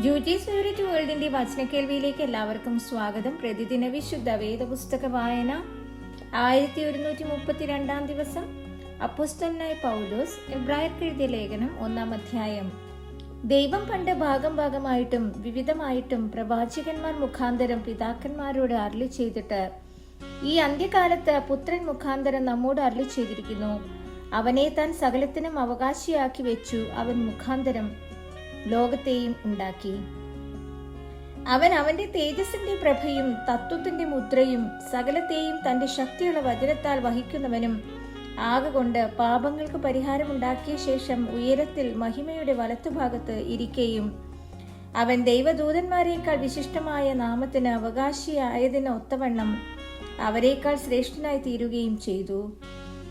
ജൂജീസ് favourite വേൾഡിന്റെ വചനക്കേൾവിയിലേക്ക് എല്ലാവർക്കും സ്വാഗതം. പ്രതിദിന വിശുദ്ധ വേദപുസ്തക വായന 1132 ദിവസം. അപ്പോസ്തലനായ പൗലോസ് എബ്രായർക്ക് എഴുതിയ ലേഖനം 1-ാം അധ്യായം. ദൈവം പണ്ട് ഭാഗമായിട്ടും വിവിധമായിട്ടും പ്രവാചകന്മാർ മുഖാന്തരം പിതാക്കന്മാരോട് അരുളി ചെയ്തിട്ട് ഈ അന്ത്യകാലത്ത് പുത്രൻ മുഖാന്തരം നമ്മോട് അരുളി ചെയ്തിരിക്കുന്നു. അവനെ താൻ സകലത്തിനും അവകാശിയാക്കി വെച്ചു. അവൻ മുഖാന്തരം ലോകത്തെയും ഉണ്ടാക്കി. അവൻ അവന്റെ തേജസ്സിന്റെ പ്രഭയും തത്വത്തിന്റെ മുദ്രയും സകലത്തെയും തന്റെ ശക്തിയുള്ള വചനത്താൽ വഹിക്കുന്നവനും ആകൊണ്ട് പാപങ്ങൾക്ക് പരിഹാരമുണ്ടാക്കിയ ശേഷം ഉയരത്തിൽ മഹിമയുടെ വലത്തുഭാഗത്ത് ഇരിക്കുകയും അവൻ ദൈവദൂതന്മാരേക്കാൾ വിശിഷ്ടമായ നാമത്തിന് അവകാശിയായതിന് ഒത്തവണ്ണം അവരെക്കാൾ ശ്രേഷ്ഠനായി തീരുകയും ചെയ്തു.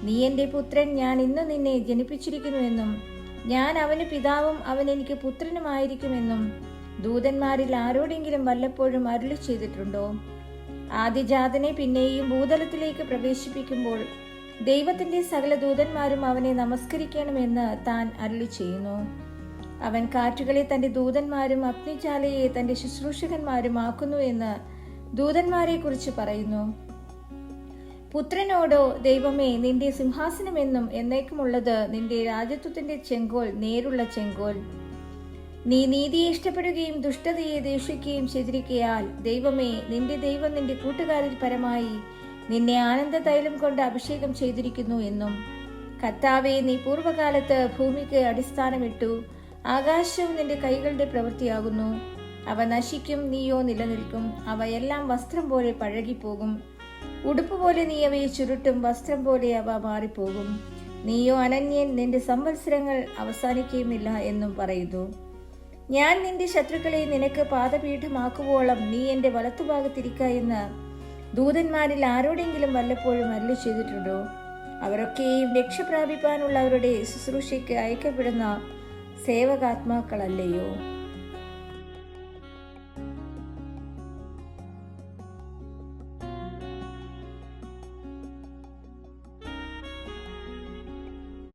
നീ എന്റെ പുത്രൻ, ഞാൻ ഇന്ന് നിന്നെ ജനിപ്പിച്ചിരിക്കുന്നുവെന്നും ഞാൻ അവന് പിതാവും അവൻ എനിക്ക് പുത്രനുമായിരിക്കുമെന്നും ദൂതന്മാരിൽ ആരോടെങ്കിലും വല്ലപ്പോഴും അരുളി ചെയ്തിട്ടുണ്ടോ? ആദിജാതനെ പിന്നെയും ഭൂതലത്തിലേക്ക് പ്രവേശിപ്പിക്കുമ്പോൾ ദൈവത്തിന്റെ സകല ദൂതന്മാരും അവനെ നമസ്കരിക്കണമെന്ന് താൻ അരുളി ചെയ്യുന്നു. അവൻ കാറ്റുകളെ തന്റെ ദൂതന്മാരും അഗ്നിജ്വാലയെ തന്റെ ശുശ്രൂഷകന്മാരും ആക്കുന്നു എന്ന് ദൂതന്മാരെ കുറിച്ച് പറയുന്നു. പുത്രനോടോ, ദൈവമേ, നിന്റെ സിംഹാസനമെന്നും എന്നേക്കുമുള്ളത്, നിന്റെ രാജത്വത്തിന്റെ ചെങ്കോൽ നേരുള്ള ചെങ്കോൽ. നീ നീതിയെ ഇഷ്ടപ്പെടുകയും ദുഷ്ടതയെ ദേഷിക്കുകയും ചെയ്തിരിക്കയാൽ ദൈവമേ, നിന്റെ ദൈവം നിന്റെ കൂട്ടുകാരിൽ പരമായി നിന്നെ ആനന്ദ തൈലം കൊണ്ട് അഭിഷേകം ചെയ്തിരിക്കുന്നു എന്നും. കർത്താവേ, നീ പൂർവ്വകാലത്ത് ഭൂമിക്ക് അടിസ്ഥാനമിട്ടു. ആകാശവും നിന്റെ കൈകളുടെ പ്രവൃത്തിയാകുന്നു. അവ നശിക്കും, നീയോ നിലനിൽക്കും. അവയെല്ലാം വസ്ത്രം പോലെ പഴകിപ്പോകും. ഉടുപ്പ് പോലെ നീ അവയെ ചുരുട്ടും, വസ്ത്രം പോലെ അവ മാറിപ്പോകും. നീയോ അനന്യൻ, നിന്റെ സംവത്സരങ്ങൾ അവസാനിക്കുകയുമില്ല എന്നും പറയുന്നു. ഞാൻ നിന്റെ ശത്രുക്കളെ നിനക്ക് പാദപീഠമാക്കുവോളം നീ എന്റെ വലത്തുഭാഗത്തിരിക്ക എന്ന് ദൂതന്മാരിൽ ആരോടെങ്കിലും വല്ലപ്പോഴും അരുളി ചെയ്തിട്ടുണ്ടോ? അവരൊക്കെയും രക്ഷ പ്രാപിപ്പാനുള്ളവരുടെ ശുശ്രൂഷയ്ക്ക് അയക്കപ്പെടുന്ന സേവകാത്മാക്കളല്ലയോ?